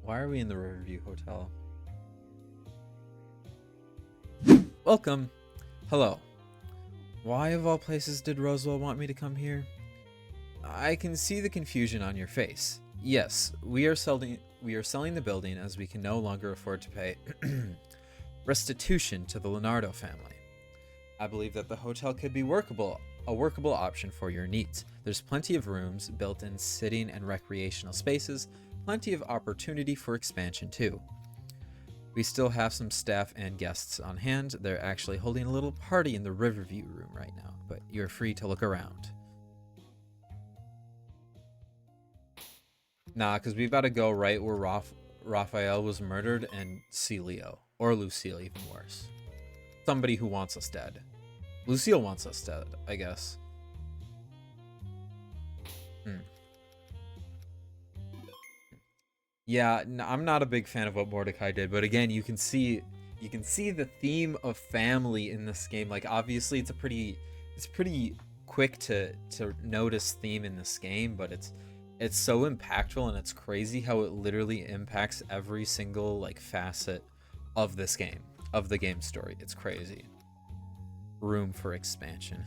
Why are we in the Riverview Hotel? Welcome. Hello. Why of all places did Roswell want me to come here? I can see the confusion on your face. Yes, we are selling the building as we can no longer afford to pay restitution to the Leonardo family. I believe that the hotel could be a workable option for your needs. There's plenty of rooms, built-in sitting and recreational spaces, plenty of opportunity for expansion too. We still have some staff and guests on hand. They're actually holding a little party in the Riverview room right now, but you're free to look around. Nah, because we've got to go right where Raphael was murdered and see Leo. Or Lucille, even worse. Somebody who wants us dead. Lucille wants us dead, I guess. Yeah, I'm not a big fan of what Mordecai did, but again, you can see the theme of family in this game. Like, obviously, it's pretty quick to notice theme in this game, but it's so impactful, and it's crazy how it literally impacts every single like facet of this game, of the game story. It's crazy. Room for expansion.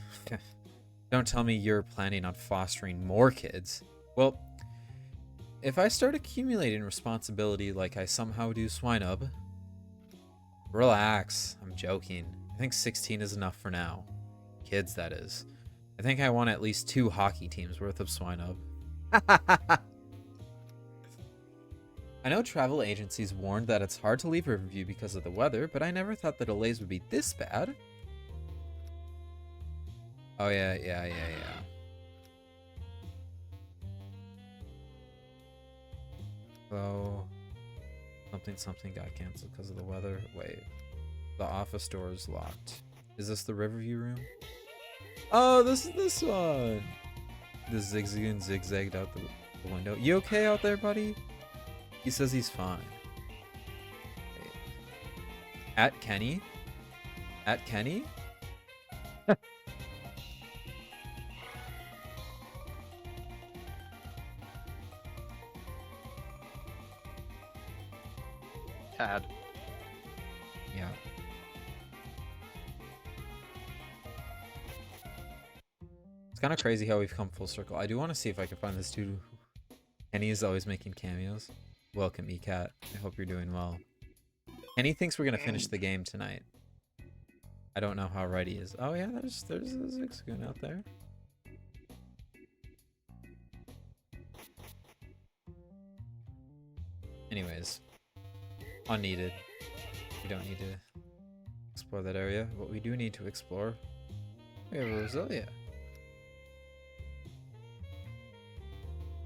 Don't tell me you're planning on fostering more kids. Well, if I start accumulating responsibility like I somehow do Swinub... Relax, I'm joking. I think 16 is enough for now. Kids, that is. I think I want at least 2 hockey teams worth of Swinub. I know travel agencies warned that it's hard to leave Riverview because of the weather, but I never thought the delays would be this bad. Oh yeah. Oh, something got canceled because of the weather. Wait, the office door is locked. Is this the Riverview room? Oh, this is this one. The Zigzagoon zigzagged out the window. You okay out there, buddy? He says he's fine. Wait. At Kenny? At Kenny? Tad. Yeah. It's kind of crazy how we've come full circle. I do want to see if I can find this dude. Kenny is always making cameos. Welcome, ECAT. I hope you're doing well. Kenny thinks we're gonna finish the game tonight. I don't know how right he is. Oh yeah, there's a Zigzagoon out there. Anyways. Unneeded. We don't need to explore that area. What we do need to explore, we have Roselia.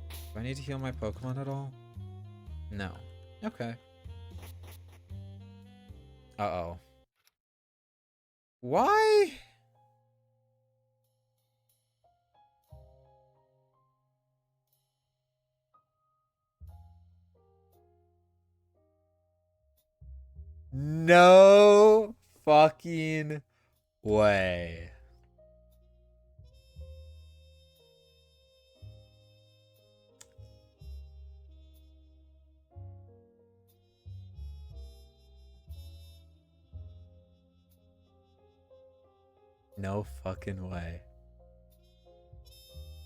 Do I need to heal my Pokemon at all? No. Okay. Uh-oh. Why? No fucking way. No fucking way.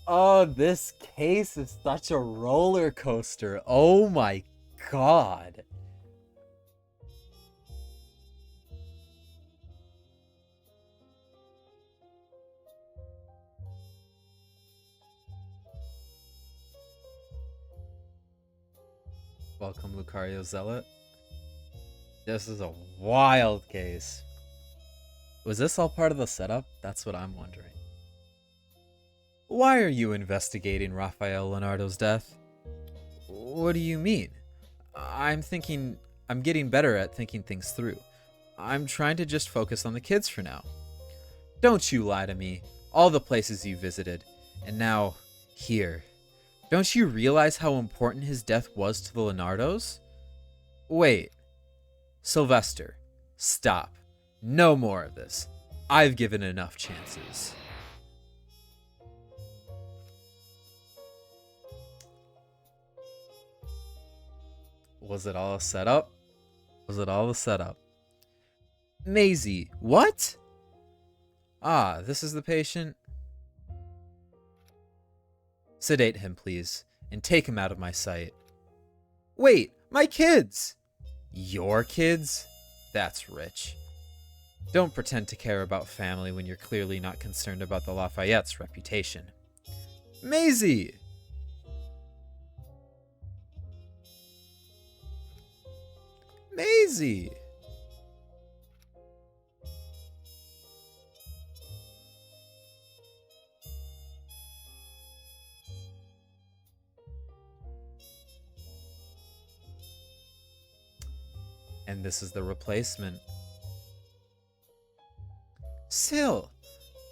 Oh, this case is such a roller coaster. Oh my god. Welcome, Lucario Zealot. This is a wild case. Was this all part of the setup? That's what I'm wondering. Why are you investigating Raphael Leonardo's death? What do you mean? I'm getting better at thinking things through. I'm trying to just focus on the kids for now. Don't you lie to me. All the places you visited. And now, here. Don't you realize how important his death was to the Leonardos? Wait. Sylvester, stop. No more of this. I've given enough chances. Was it all a setup? Was it all a setup? Maisie, what? Ah, this is the patient. Sedate him, please, and take him out of my sight. Wait, my kids! Your kids? That's rich. Don't pretend to care about family when you're clearly not concerned about the Lafayette's reputation. Maisie! Maisie! And this is the replacement. Syl,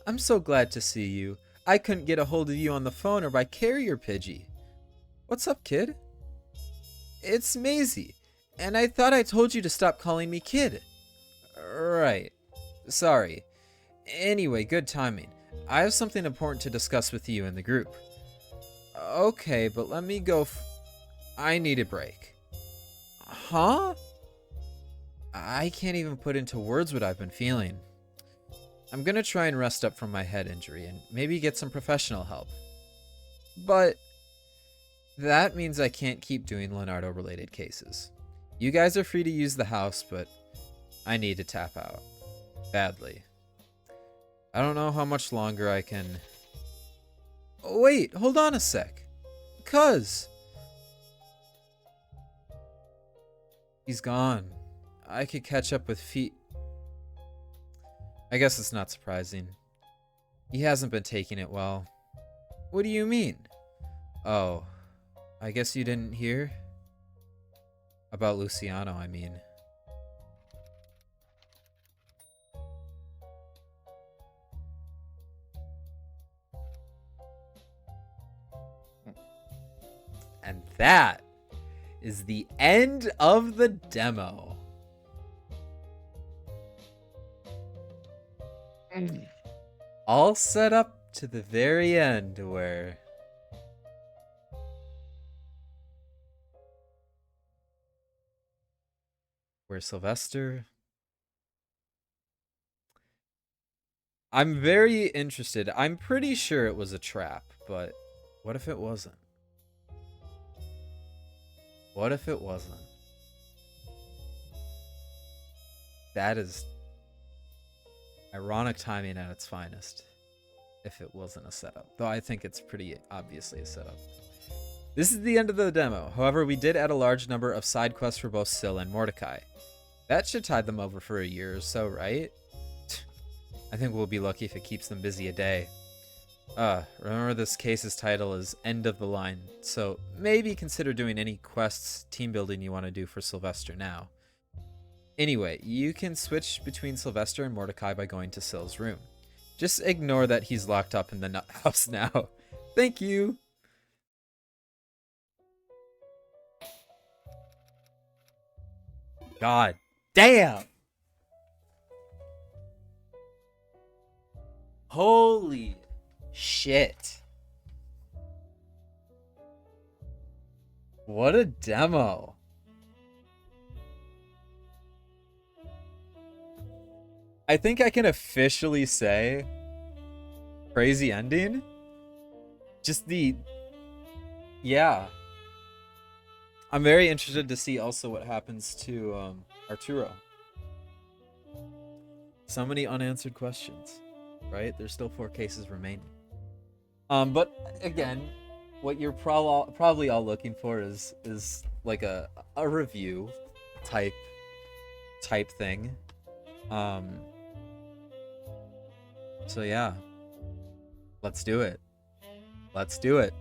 I'm so glad to see you. I couldn't get a hold of you on the phone or by carrier Pidgey. What's up, kid? It's Maisie, and I thought I told you to stop calling me kid. Right. Sorry. Anyway, good timing. I have something important to discuss with you and the group. Okay, but let me go I need a break. Huh? I can't even put into words what I've been feeling. I'm gonna try and rest up from my head injury and maybe get some professional help. But that means I can't keep doing Leonardo-related cases. You guys are free to use the house, but I need to tap out. Badly. I don't know how much longer I can... Oh, wait, hold on a sec. Cuz... He's gone. I could catch up with feet. I guess it's not surprising. He hasn't been taking it well. What do you mean? Oh, I guess you didn't hear? About Luciano, I mean. And that is the end of the demo. All set up to the very end where Sylvester... I'm very interested. I'm pretty sure it was a trap, but what if it wasn't? What if it wasn't? That is ironic timing at its finest. If it wasn't a setup. Though I think it's pretty obviously a setup. This is the end of the demo. However, we did add a large number of side quests for both Syl and Mordecai. That should tide them over for a year or so, right? I think we'll be lucky if it keeps them busy a day. Remember this case's title is End of the Line, so maybe consider doing any quests, team building you want to do for Sylvester now. Anyway, you can switch between Sylvester and Mordecai by going to Syl's room. Just ignore that he's locked up in the nut house now. Thank you! God damn! Holy shit. What a demo. I think I can officially say crazy ending. Just the... Yeah. I'm very interested to see also what happens to Arturo. So many unanswered questions, right? There's still 4 cases remaining. But again, what you're probably all looking for is like a review type thing. So yeah, let's do it. Let's do it.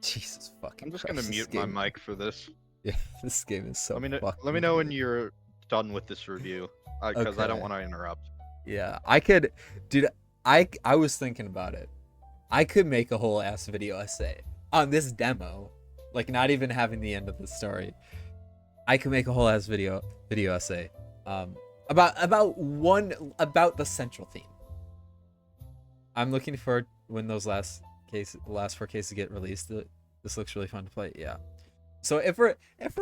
Jesus fucking I'm just Christ, gonna mute my mic for this. Yeah, this game is so let me know when you're done with this review, because I don't want to interrupt. Yeah, I could, dude. I was thinking about it. I could make a whole ass video essay on this demo, like not even having the end of the story. I could make a whole ass video essay, about the central theme. I'm looking forward when those last 4 cases get released. This looks really fun to play. Yeah. So if we're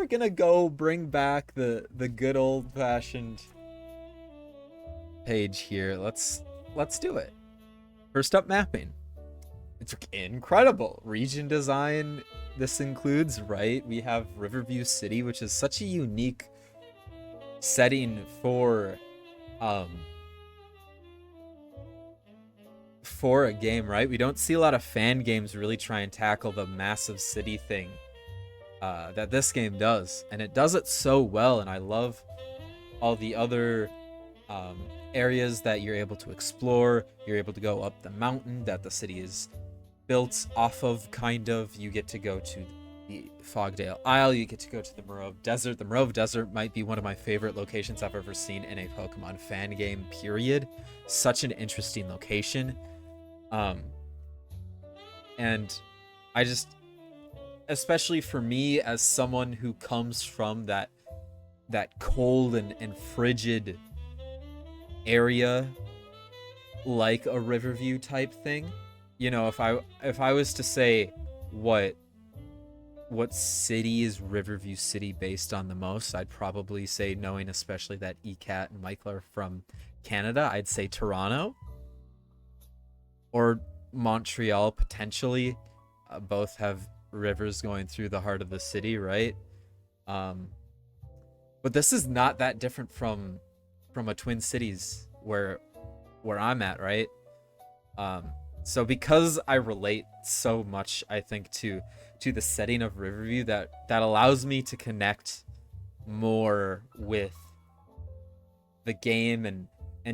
gonna go bring back the good old fashioned page here, let's do it. First up, mapping. It's incredible. Region design. This includes, right? We have Riverview City, which is such a unique setting for a game, right? We don't see a lot of fan games really try and tackle the massive city thing that this game does, and it does it so well. And I love all the other areas that you're able to explore. You're able to go up the mountain that the city is built off of, kind of. You get to go to the Fogdale Isle. You get to go to the Morove Desert. The Morove Desert might be one of my favorite locations I've ever seen in a Pokemon fan game, period. Such an interesting location. And I just, especially for me as someone who comes from that cold and frigid area, like a Riverview type thing, you know, if I was to say what city is Riverview City based on the most, I'd probably say, knowing especially that ECAT and Michael are from Canada, I'd say Toronto or Montreal potentially. Both have rivers going through the heart of the city, right? But this is not that different from a Twin Cities where I'm at, right? So because I relate so much, I think, to the setting of Riverview, that allows me to connect more with the game and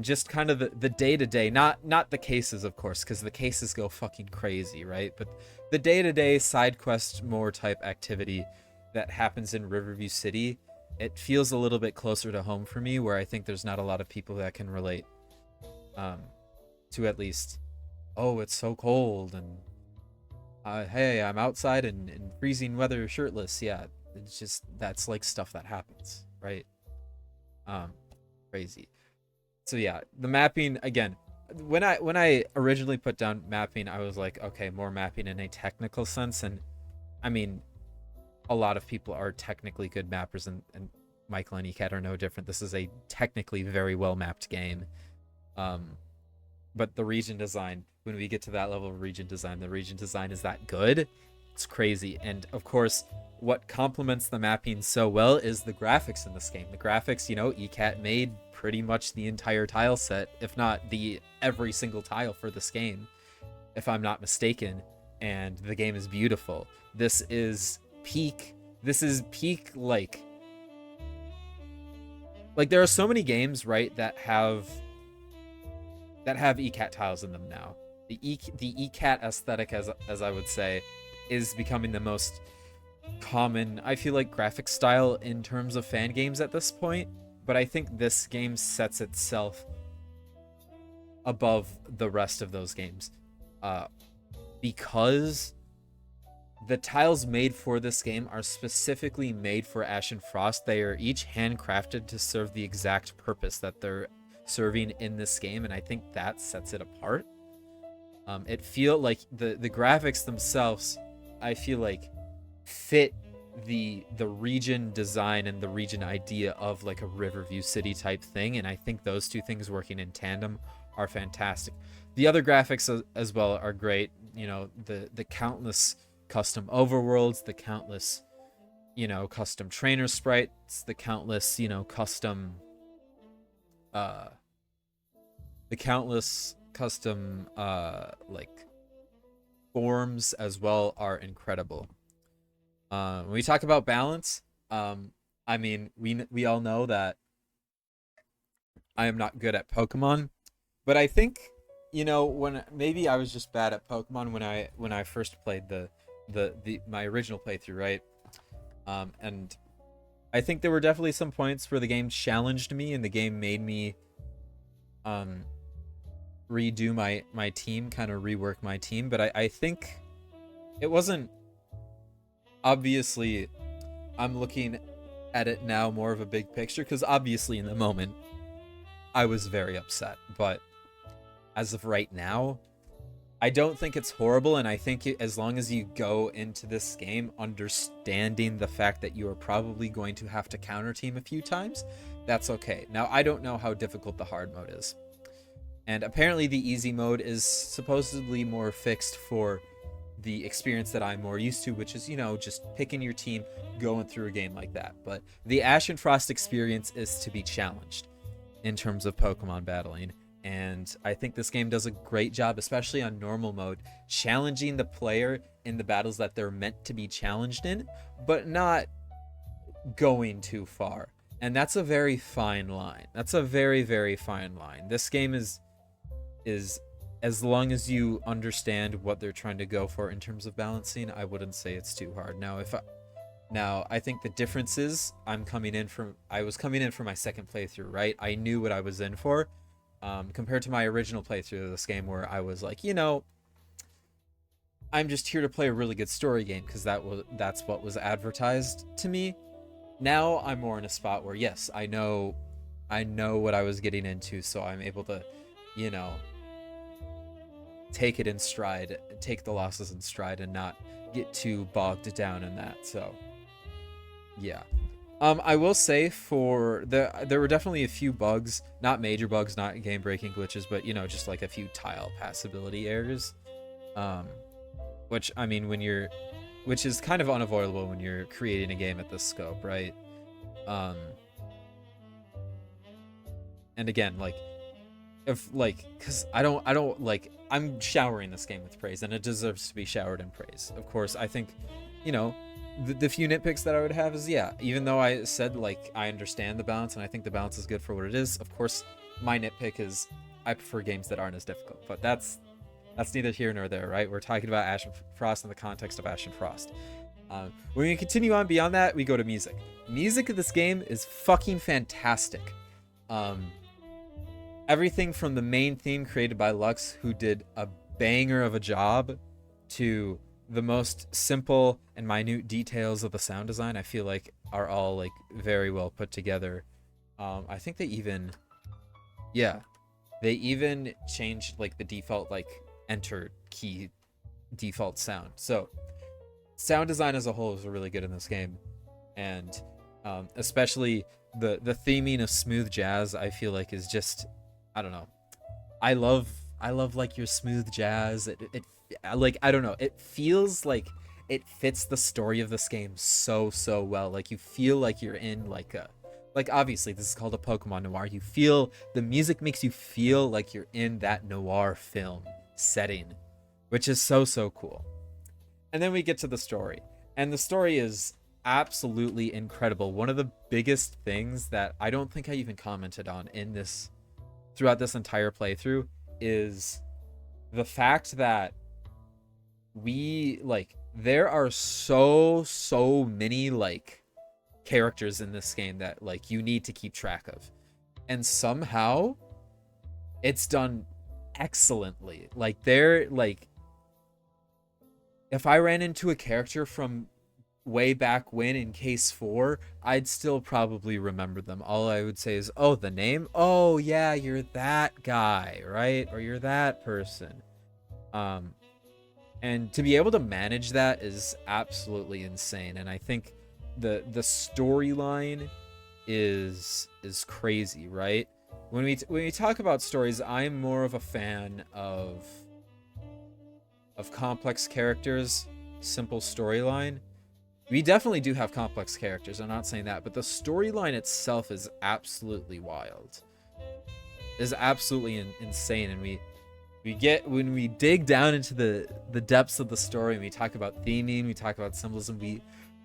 just kind of the day-to-day, not the cases, of course, because the cases go fucking crazy, right? But the day-to-day side quest more type activity that happens in Riverview City, it feels a little bit closer to home for me, where I think there's not a lot of people that can relate to, at least, oh, it's so cold, and hey, I'm outside in freezing weather shirtless. Yeah, it's just, that's like stuff that happens, right? Crazy. So yeah, the mapping, again, when I originally put down mapping, I was like, okay, more mapping in a technical sense. And I mean, a lot of people are technically good mappers, and Michael and ECAT are no different. This is a technically very well mapped game. But the region design, when we get to that level of region design, the region design is that good. It's crazy. And of course, what complements the mapping so well is the graphics in this game. The graphics, you know, ECAT made pretty much the entire tile set, if not every single tile for this game, if I'm not mistaken. And the game is beautiful. This is peak like there are so many games, right, that have ECAT tiles in them now. The ECAT aesthetic, as I would say, is becoming the most common, I feel like, graphic style in terms of fan games at this point. But I think this game sets itself above the rest of those games, because the tiles made for this game are specifically made for Ashen Frost. They are each handcrafted to serve the exact purpose that they're serving in this game, and I think that sets it apart. It feel like the graphics themselves, I feel like, fit the region design and the region idea of like a Riverview City type thing, and I think those two things working in tandem are fantastic. The other graphics as well are great. You know, the countless custom overworlds, the countless, you know, custom trainer sprites, the countless, you know, custom like forms as well are incredible. When we talk about balance, I mean, we all know that I am not good at Pokemon, but I think, you know, when maybe I was just bad at Pokemon when I first played my original playthrough, right? And I think there were definitely some points where the game challenged me and the game made me redo my team, kind of rework my team. But I think it wasn't, obviously, I'm looking at it now more of a big picture, because obviously in the moment I was very upset, but as of right now, I don't think it's horrible, and I think as long as you go into this game understanding the fact that you are probably going to have to counter team a few times, that's okay. Now, I don't know how difficult the hard mode is. And apparently the easy mode is supposedly more fixed for the experience that I'm more used to, which is, just picking your team, going through a game like that. But the Ashen Frost experience is to be challenged in terms of Pokemon battling. And I think this game does a great job, especially on normal mode, challenging the player in the battles that they're meant to be challenged in, but not going too far. And that's a very fine line. That's a very, very fine line. This game is as long as you understand what they're trying to go for in terms of balancing, I wouldn't say it's too hard. Now, I think the difference is I was coming in for my second playthrough, right? I knew what I was in for, compared to my original playthrough of this game where I was like, I'm just here to play a really good story game because that's what was advertised to me. Now I'm more in a spot where, yes, I know what I was getting into, so I'm able to, take it in stride, take the losses in stride, and not get too bogged down in that. So yeah. I will say there were definitely a few bugs, not major bugs, not game breaking glitches, but just like a few tile passability errors. Which I mean which is kind of unavoidable when you're creating a game at this scope, right? And again, because I don't like, I'm showering this game with praise, and it deserves to be showered in praise. Of course, I think, the few nitpicks that I would have is, yeah, even though I said, I understand the balance, and I think the balance is good for what it is, of course, my nitpick is I prefer games that aren't as difficult. But that's neither here nor there, right? We're talking about Ashen Frost in the context of Ashen Frost. When we continue on beyond that, we go to music. Music of this game is fucking fantastic. Everything from the main theme created by Lux, who did a banger of a job, to the most simple and minute details of the sound design, I feel like are all very well put together. I think they even changed the default enter key default sound. So sound design as a whole is really good in this game, and especially the theming of smooth jazz, I feel like is just, I don't know. I love your smooth jazz. It I don't know. It feels like it fits the story of this game so well. You feel like you're in obviously this is called a Pokemon noir. The music makes you feel like you're in that noir film setting, which is so cool. And then we get to the story. And the story is absolutely incredible. One of the biggest things that I don't think I even commented on throughout this entire playthrough is the fact that there are so many characters in this game that you need to keep track of, and somehow it's done excellently. If I ran into a character from way back when in case 4, I'd still probably remember them. All I would say is, oh, the name, oh yeah, you're that guy, right? Or you're that person. And to be able to manage that is absolutely insane. And I think the storyline is crazy, right? When we talk about stories, I'm more of a fan of complex characters, simple storyline. We definitely do have complex characters, I'm not saying that, but the storyline itself is absolutely wild. Is absolutely insane. And when we dig down into the depths of the story, and we talk about theming, we talk about symbolism,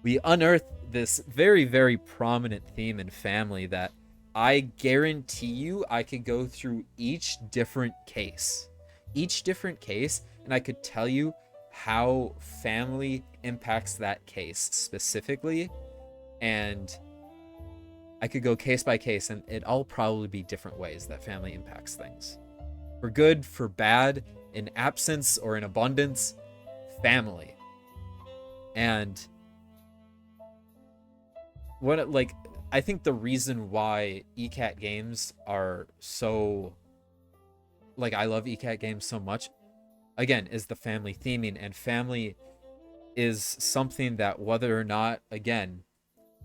we unearth this very, very prominent theme in family that I guarantee you I could go through each different case, and I could tell you how family impacts that case specifically, and I could go case by case, and it'd all probably be different ways that family impacts things. For good, for bad, in absence or in abundance, family. And I think the reason why ECAT games are so, I love ECAT games so much, again, is the family theming, and family is something that, whether or not, again,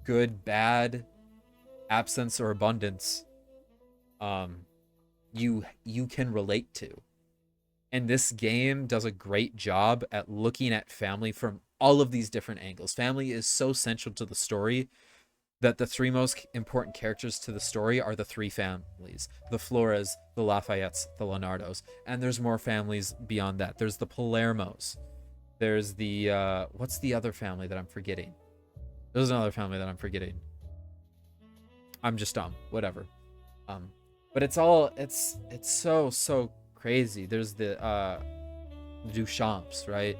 good, bad, absence or abundance, you can relate to. And this game does a great job at looking at family from all of these different angles. Family is so central to the story that the three most important characters to the story are the three families: the Flores, the Lafayettes, the Leonardos. And there's more families beyond that. There's the Palermos. There's the what's the other family that I'm forgetting? There's another family that I'm forgetting. I'm just dumb. Whatever. But it's so crazy. There's the Duchamps, right?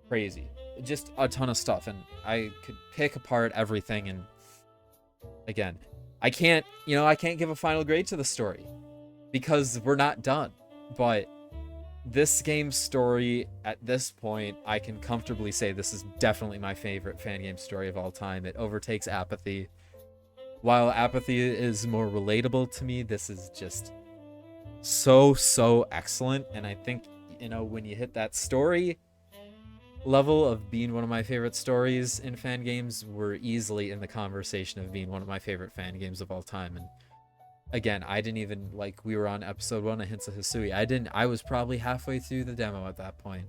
Crazy. Just a ton of stuff, and I could pick apart everything. And again, I can't give a final grade to the story because we're not done. But this game's story at this point, I can comfortably say this is definitely my favorite fan game story of all time. It overtakes Apathy. While Apathy is more relatable to me, this is just so excellent. And I think, when you hit that story level of being one of my favorite stories in fan games, we're easily in the conversation of being one of my favorite fan games of all time. And again, I didn't even, we were on episode 1 of Hints of Hisui. I was probably halfway through the demo at that point,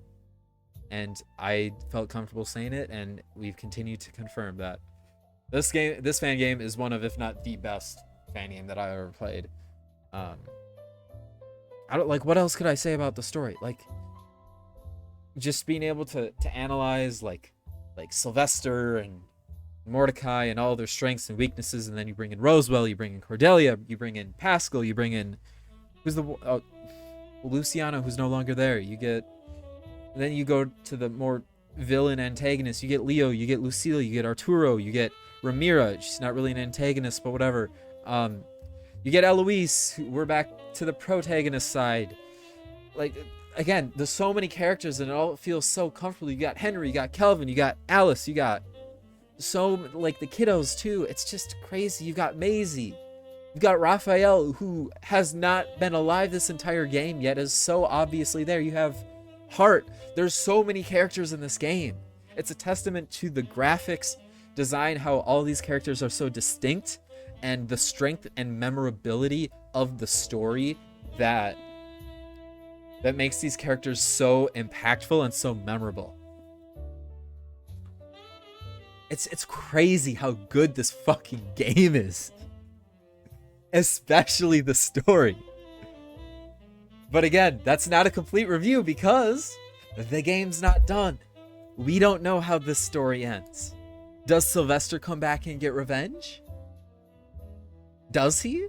and I felt comfortable saying it, and we've continued to confirm that this fan game is one of, if not the best fan game that I ever played. I don't what else could I say about the story? Just being able to analyze like Sylvester and Mordecai and all their strengths and weaknesses, and then you bring in Rosewell, you bring in Cordelia, you bring in Pascal, you bring in Luciano, who's no longer there. Then you go to the more villain antagonists. You get Leo, you get Lucille, you get Arturo, you get Ramira. She's not really an antagonist, but whatever. You get Eloise. We're back to the protagonist side. Again, there's so many characters, and it all feels so comfortable. You got Henry, you got Kelvin, you got Alice, you got the kiddos too. It's just crazy. You got Maisie, you got Raphael, who has not been alive this entire game yet, is so obviously there. You have Hart. There's so many characters in this game. It's a testament to the graphics design, how all these characters are so distinct, and the strength and memorability of the story that makes these characters so impactful and so memorable. It's crazy how good this fucking game is. Especially the story. But again, that's not a complete review because the game's not done. We don't know how this story ends. Does Sylvester come back and get revenge? Does he?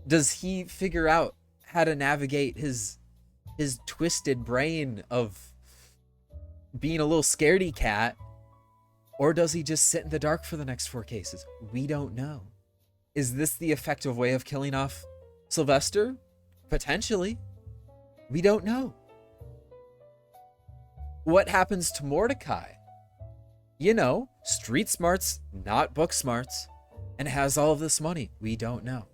Does he figure out how to navigate his twisted brain of being a little scaredy cat? Or does he just sit in the dark for the next 4 cases? We don't know. Is this the effective way of killing off Sylvester? Potentially. We don't know. What happens to Mordecai? Street smarts, not book smarts, and has all of this money. We don't know.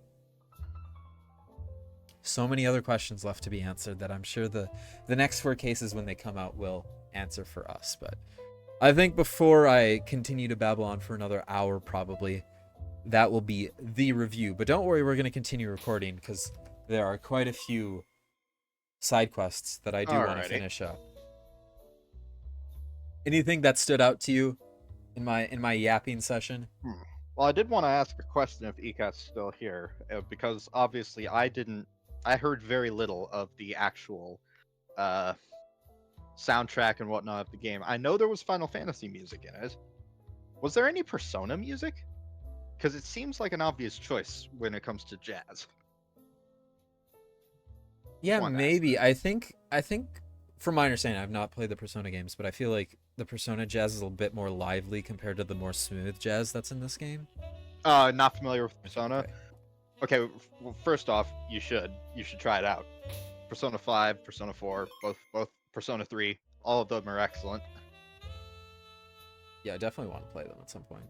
So many other questions left to be answered that I'm sure the next 4 cases, when they come out, will answer for us. But I think before I continue to babble on for another hour, probably, that will be the review. But don't worry, we're going to continue recording because there are quite a few side quests that I do want to finish up. Anything that stood out to you in my yapping session? Well, I did want to ask a question if Ikat's still here, because obviously I heard very little of the actual soundtrack and whatnot of the game. I know there was Final Fantasy music in it. Was there any Persona music? Because it seems like an obvious choice when it comes to jazz. Yeah, maybe. I think from my understanding, I've not played the Persona games, but I feel like the Persona jazz is a bit more lively compared to the more smooth jazz that's in this game. Not familiar with Persona. Okay, well, first off, you should try it out. Persona 5, Persona 4, both Persona 3, all of them are excellent. Yeah, I definitely want to play them at some point.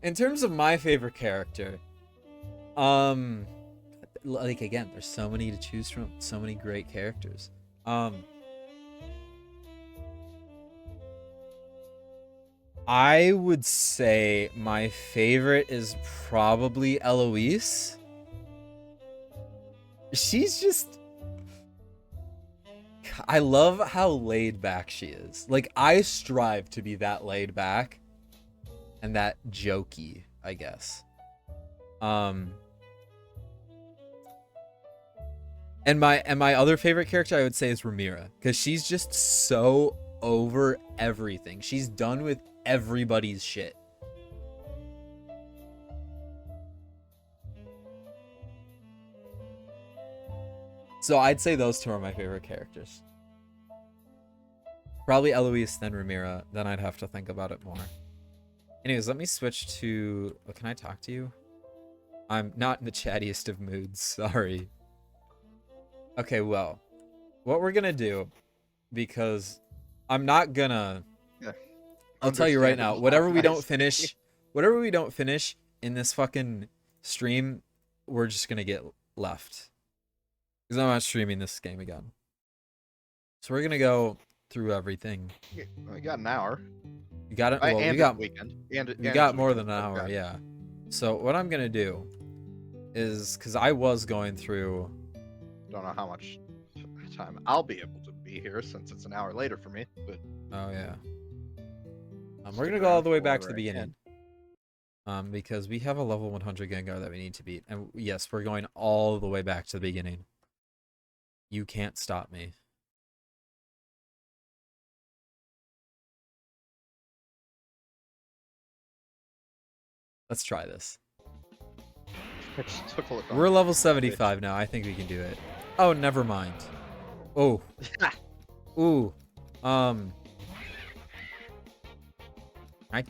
In terms of my favorite character, like again, there's so many to choose from, so many great characters. I would say my favorite is probably Eloise. She's just, I love how laid back she is. Like, I strive to be that laid back and that jokey, I guess. And my other favorite character I would say is Ramira, because she's just so over everything. She's done with everybody's shit. So I'd say those two are my favorite characters. Probably Eloise, then Ramira. Then I'd have to think about it more. Anyways, let me switch to... Oh, can I talk to you? I'm not in the chattiest of moods. Sorry. Okay, well. What we're gonna do, because I'm not gonna... Yeah. I'll tell you right now, whatever we don't finish in this fucking stream, we're just gonna get left. Because I'm not streaming this game again. So we're gonna go through everything. We got an hour. You got it. Well, and we got weekend. we got more than an hour, yeah. So what I'm gonna do is, because I was going through. Don't know how much time I'll be able to be here since it's an hour later for me. But oh yeah. We're gonna go all the way back to the beginning. Because we have a level 100 Gengar that we need to beat, and yes, we're going all the way back to the beginning. You can't stop me. Let's try this. We're level 75 now. I think we can do it. Oh, never mind. Oh. Ooh. I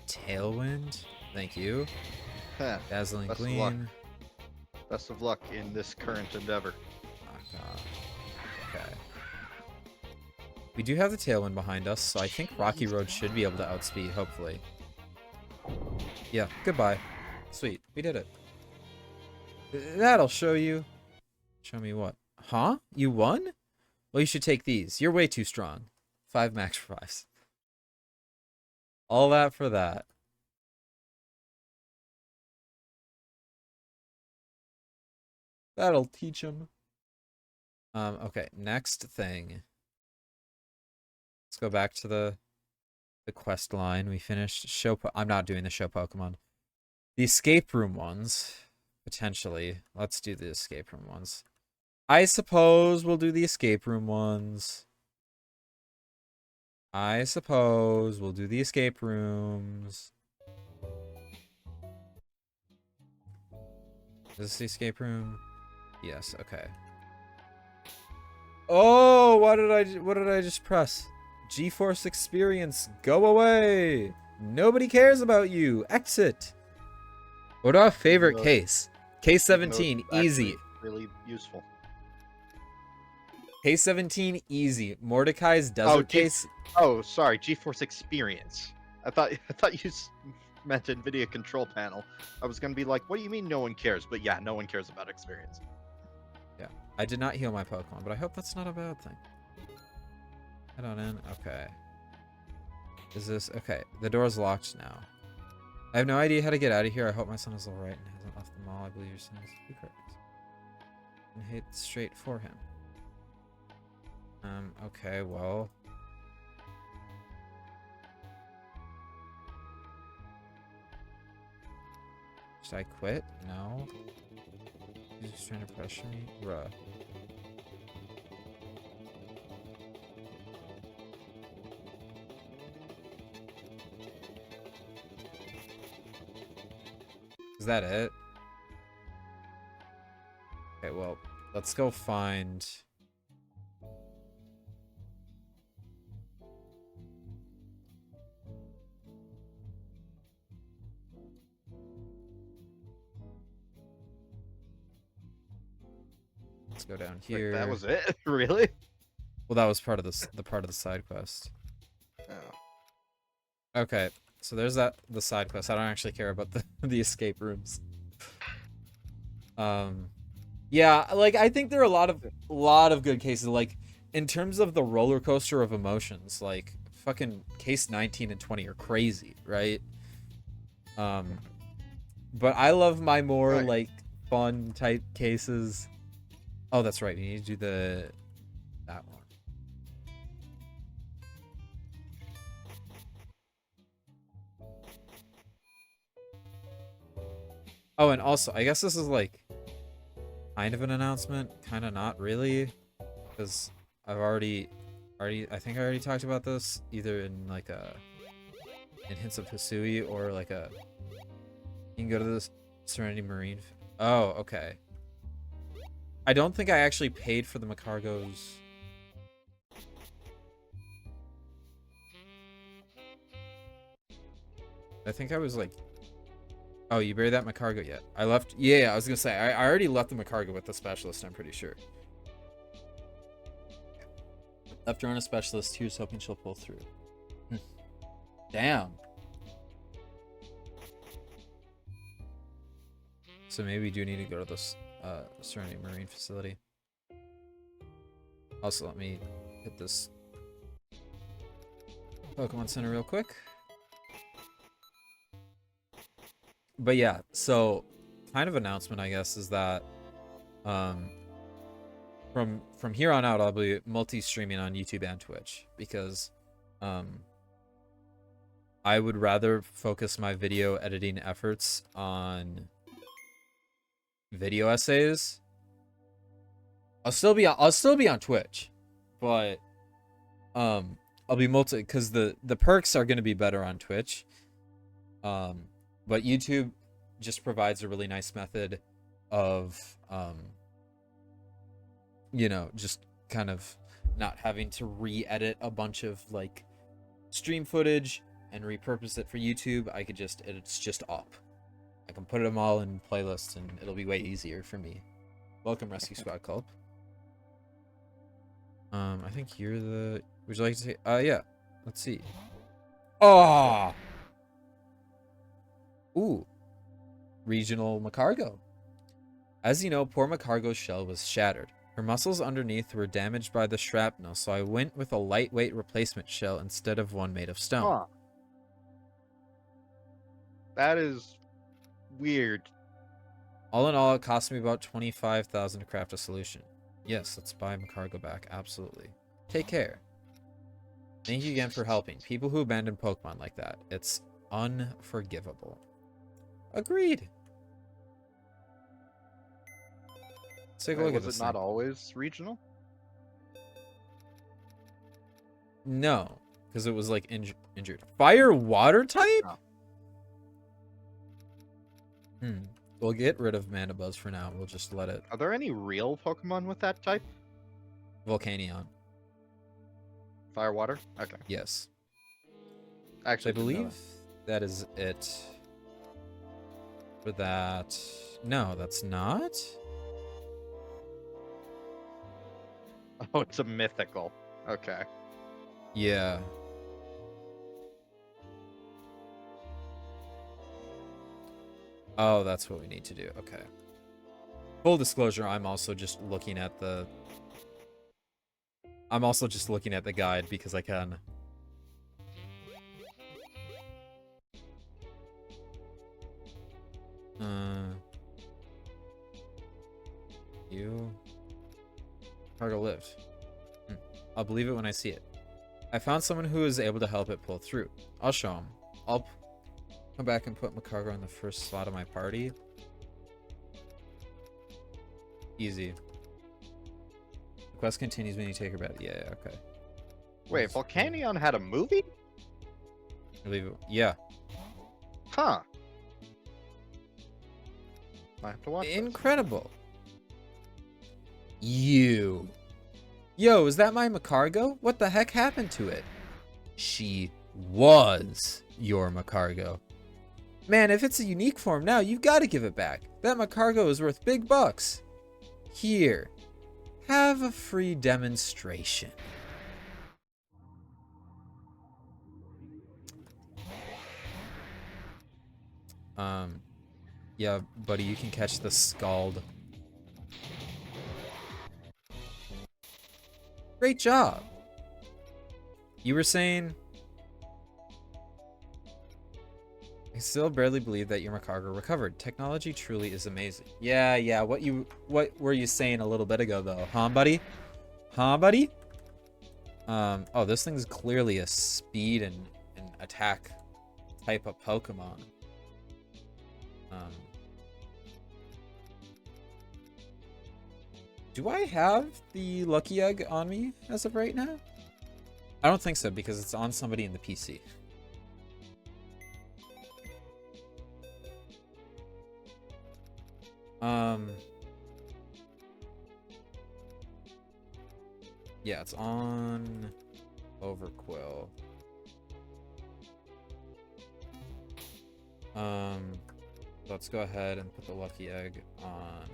Tailwind? Thank you. Dazzling Gleam. Best of luck in this current endeavor. Oh, God. Okay. We do have the Tailwind behind us, so I think Rocky Road should be able to outspeed, hopefully. Yeah, goodbye. Sweet, we did it. That'll show you. Show me what? Huh? You won? Well, you should take these. You're way too strong. 5 max revives. All that for that. That'll teach him. Okay, next thing. Let's go back to the quest line. We finished I'm not doing the show Pokemon. The escape room ones, potentially. Let's do the escape room ones. I suppose we'll do the escape room ones. I suppose we'll do the escape rooms. Is this the escape room? Yes, okay. Oh, what did I just press? G-Force experience, go away. Nobody cares about you. Exit. What our favorite case? Case 17, easy. Really useful. Case 17, easy. Mordecai's desert case. Oh, sorry, GeForce Experience. I thought you meant NVIDIA control panel. I was gonna be like, what do you mean no one cares? But yeah, no one cares about experience. Yeah, I did not heal my Pokemon, but I hope that's not a bad thing. Head on in. Okay. Is this okay? The door's locked now. I have no idea how to get out of here. I hope my son is alright and hasn't left the mall. I believe your son is correct. And hit straight for him. Okay, well. Should I quit? No. He's just trying to pressure me. Bruh. Is that it? Okay, well, let's go find... Let's go down here. Wait, that was it? Really? Well, that was part of the part of the side quest. Oh. Okay, so there's the side quest. I don't actually care about the escape rooms. Yeah, like I think there are a lot of good cases. Like in terms of the roller coaster of emotions, like fucking case 19 and 20 are crazy, right? Um, but I love my more Right. like fun type cases. Oh, that's right. We need to do that one. Oh, and also, I guess this is like kind of an announcement, kind of not really, because I've I think I already talked about this either in like in Hints of Hisui or like you can go to this Serenity Marine. Oh, okay. I don't think I actually paid for the Macargos. I think I was like, oh, you buried that Macargo yet? I left. Yeah, I was gonna say I already left the Macargo with the specialist. I'm pretty sure. Left her on a specialist. He was hoping she'll pull through. Damn. So maybe we do need to go to this Serenity Marine facility. Also, let me hit this Pokemon Center real quick. But yeah, so kind of announcement, I guess, is that um, from here on out, I'll be multi-streaming on YouTube and Twitch because I would rather focus my video editing efforts on video essays. I'll still be on Twitch, but I'll be multi because the perks are going to be better on Twitch. But YouTube just provides a really nice method of just kind of not having to re-edit a bunch of like stream footage and repurpose it for YouTube. It's just up. I can put them all in playlists and it'll be way easier for me. Welcome, Rescue Squad Club. I think you're the. Would you like to say? Yeah. Let's see. Oh. Ooh. Regional Macargo. As you know, poor Macargo's shell was shattered. Her muscles underneath were damaged by the shrapnel, so I went with a lightweight replacement shell instead of one made of stone. Huh. That is weird. All in all, it cost me about 25,000 to craft a solution. Yes, let's buy Macargo back. Absolutely. Take care. Thank you again for helping. People who abandon Pokemon like that, it's unforgivable. Agreed. Let's take a look at this Was it not thing. always regional? No, because it was like injured. Fire water type? Oh. We'll get rid of Mandibuzz for now. We'll just let it. Are there any real Pokemon with that type? Volcanion. Fire water? Okay. Yes. Actually, I believe that is it. For that. No, that's not. Oh, it's a mythical. Okay. Yeah. Oh, that's what we need to do. Okay. Full disclosure, I'm also just looking at the guide because I can. You Cargo lived. I'll believe it when I see it. I found someone who is able to help it pull through. I'll show him. I'll come back and put Macargo in the first slot of my party. Easy. The quest continues when you take her back. Yeah, okay. Wait, Volcanion had a movie? I believe it. Yeah. Huh. I have to watch this. Incredible. You. Yo, is that my Macargo? What the heck happened to it? She was your Macargo. Man, if it's a unique form now, you've got to give it back. That Macargo is worth big bucks. Here. Have a free demonstration. Yeah, buddy, you can catch the Scald. Great job. You were saying... I still barely believe that your Macago recovered. Technology truly is amazing. Yeah. What were you saying a little bit ago, though? Huh, buddy? Huh, buddy? Oh, this thing's clearly a speed and attack type of Pokemon. Do I have the Lucky Egg on me as of right now? I don't think so, because it's on somebody in the PC. Yeah, it's on Overquill. Let's go ahead and put the Lucky Egg on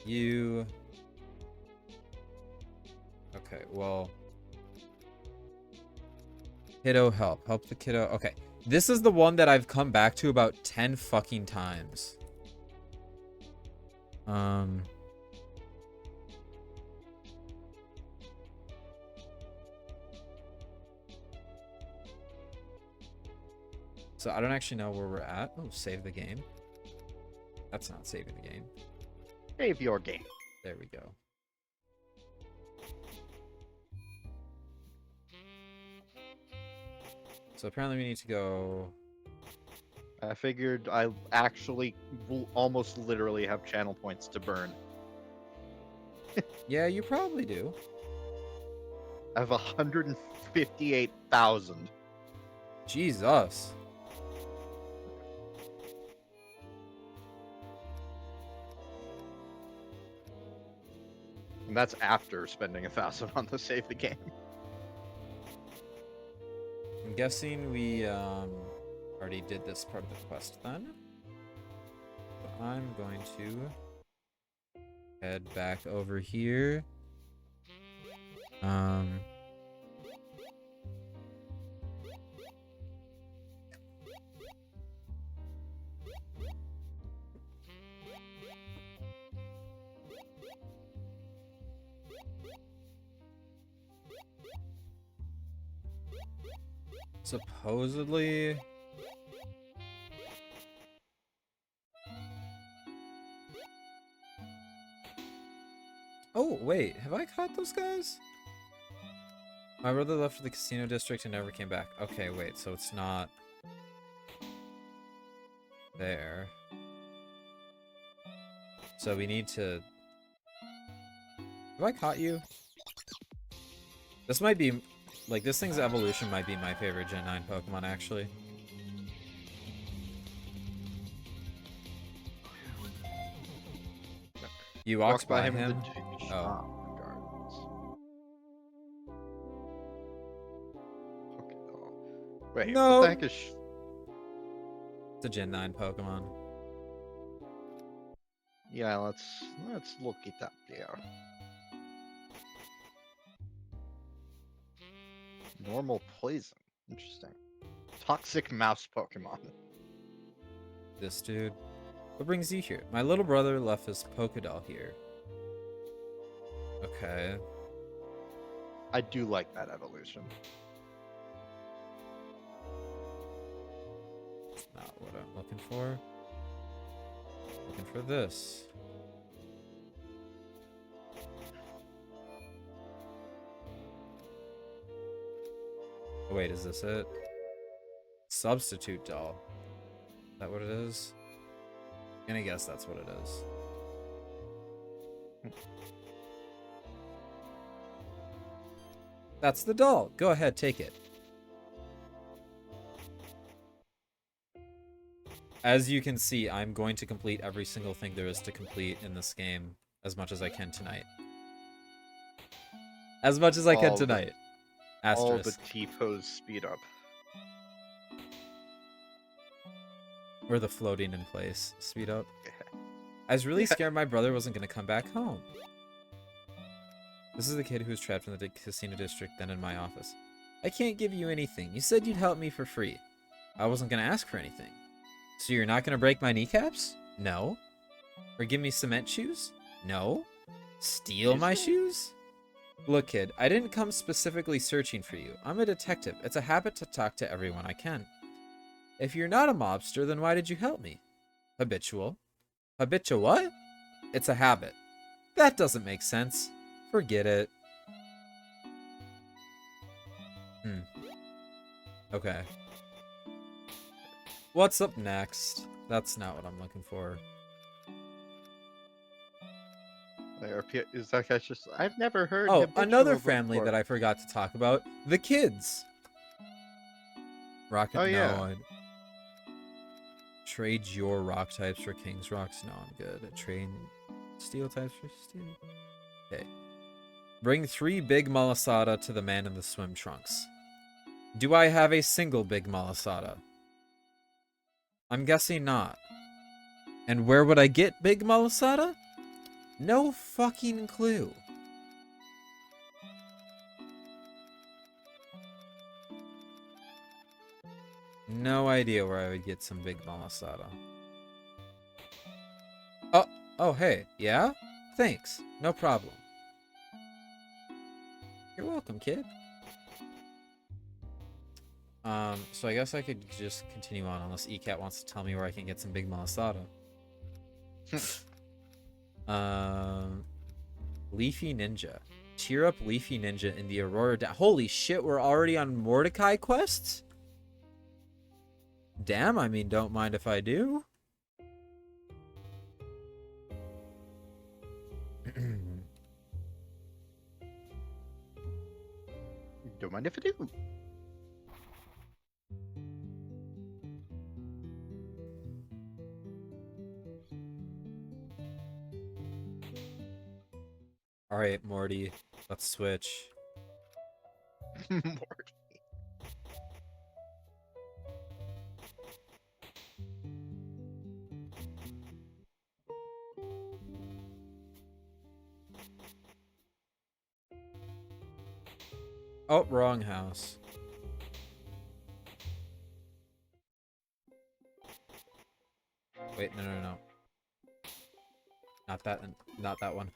you. Okay, well... Kiddo help. Help the kiddo. Okay. This is the one that I've come back to about 10 fucking times. So I don't actually know where we're at. Oh, save the game. That's not saving the game. Save your game. There we go. So apparently we need to go... I figured I actually will almost literally have channel points to burn. Yeah, you probably do. I have 158,000. Jesus. And that's after spending 1,000 on the save the game. I'm guessing we already did this part of the quest then. So I'm going to head back over here. Supposedly... Oh, wait. Have I caught those guys? My brother left for the casino district and never came back. Okay, wait. So it's not... there. So we need to... Have I caught you? This might be... Like, this thing's evolution might be my favorite Gen 9 Pokemon, actually. You walked by him? In the Oh. shop gardens. Pokeball. Wait, No. what the heck is... It's a Gen 9 Pokemon. Yeah, let's look it up there. Normal poison. Interesting. Toxic mouse Pokemon. This dude. What brings you here? My little brother left his Pokédoll here. Okay. I do like that evolution. That's not what I'm looking for. Looking for this. Oh, wait, is this it? Substitute doll. Is that what it is? I'm gonna guess that's what it is. That's the doll. Go ahead, take it. As you can see, I'm going to complete every single thing there is to complete in this game as much as I can tonight. As much as I can tonight. All Asterisk. the T-pose speed up. Or the floating in place. Speed up. I was really scared my brother wasn't going to come back home. This is the kid who was trapped in the casino district, then in my office. I can't give you anything. You said you'd help me for free. I wasn't going to ask for anything. So you're not going to break my kneecaps? No. Or give me cement shoes? No. Steal my shoes? Look, kid, I didn't come specifically searching for you. I'm a detective. It's a habit to talk to everyone I can. If you're not a mobster, then why did you help me? Habitual. Habitual what? It's a habit. That doesn't make sense. Forget it. Okay. What's up next? That's not what I'm looking for. Is that guy just? I've never heard Oh, habitual another family before. that I forgot to talk about. The kids. Rocket, Oh no. yeah. I'd trade your rock types for King's Rocks. No, I'm good. Trade steel types for steel. Okay. Bring 3 big malasada to the man in the swim trunks. Do I have a single big malasada? I'm guessing not. And where would I get big malasada? No fucking clue. No idea where I would get some big malasada. Oh, hey, yeah? Thanks, no problem. You're welcome, kid. So I guess I could just continue on unless ECAT wants to tell me where I can get some big malasada. Leafy Ninja. Cheer up Leafy Ninja in the Aurora Holy shit, we're already on Mordecai quests? Damn, I mean, don't mind if I do. Don't mind if I do. Alright, Morty. Let's switch. Morty. Oh, wrong house. Wait, no. Not that one.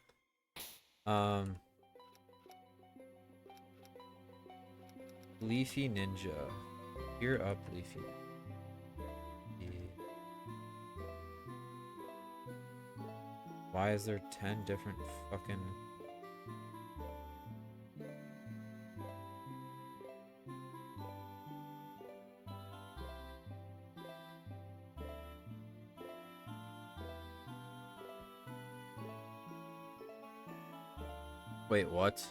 Leafy Ninja. Cheer up, Leafy. Why is there 10 different fucking... Wait, what?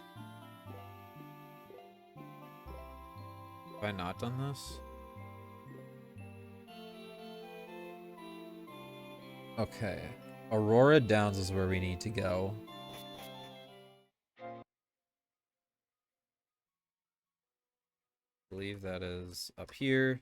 Have I not done this? Okay. Aurora Downs is where we need to go. I believe that is up here.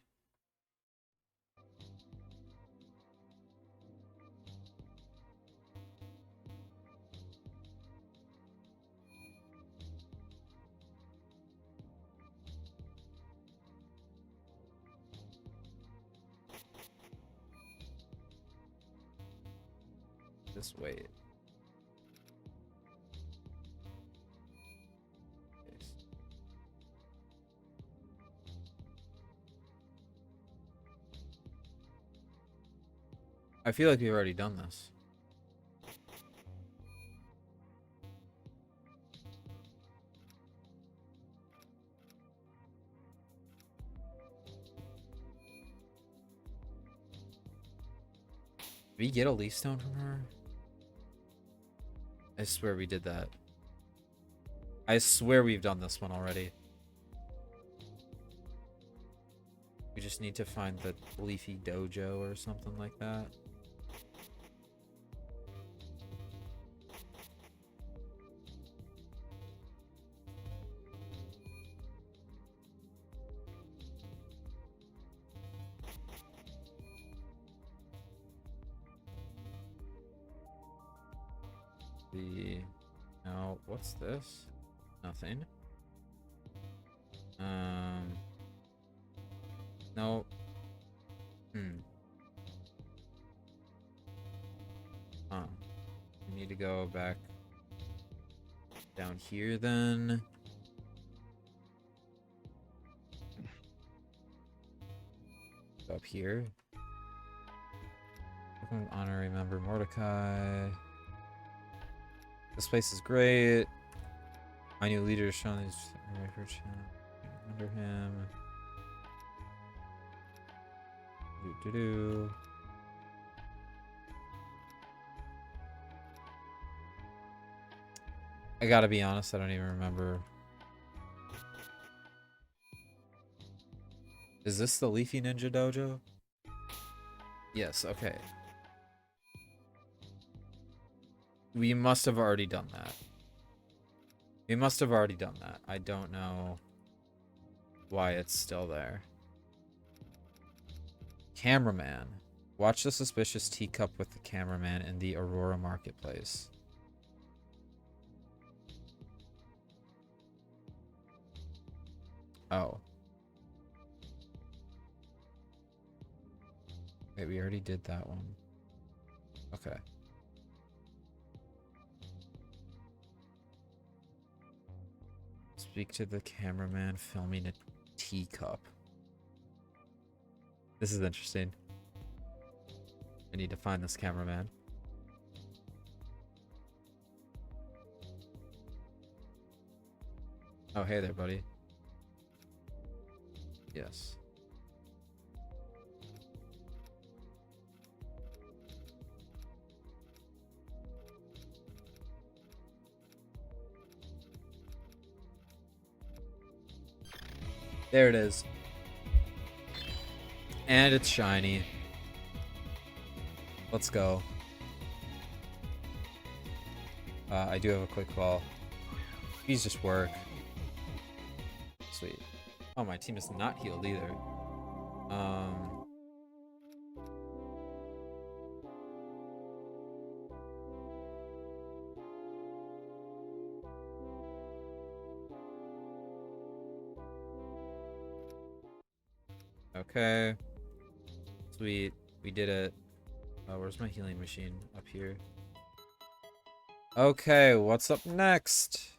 This way. I feel like we've already done this. Did we get a leaf stone from her? I swear we did that. I swear we've done this one already. We just need to find the Leafy Dojo or something like that. No, what's this? Nothing. No. Huh. We need to go back Down here then. Go up here. Honorary member Mordecai. This place is great. My new leader is shown these under him. Do. I gotta be honest, I don't even remember. Is this the Leafy Ninja Dojo? Yes, okay. We must have already done that. We must have already done that. I don't know why it's still there. Cameraman. Watch the suspicious teacup with the cameraman in the Aurora Marketplace. Oh. Wait, we already did that one. Okay. Speak to the cameraman filming a teacup. This is interesting. I need to find this cameraman. Oh, hey there, buddy. Yes. There it is. And it's shiny. Let's go. I do have a quick call. Please just work. Sweet. Oh, my team is not healed either. Okay. Sweet. We did it. Where's my healing machine? Up here. Okay, what's up next?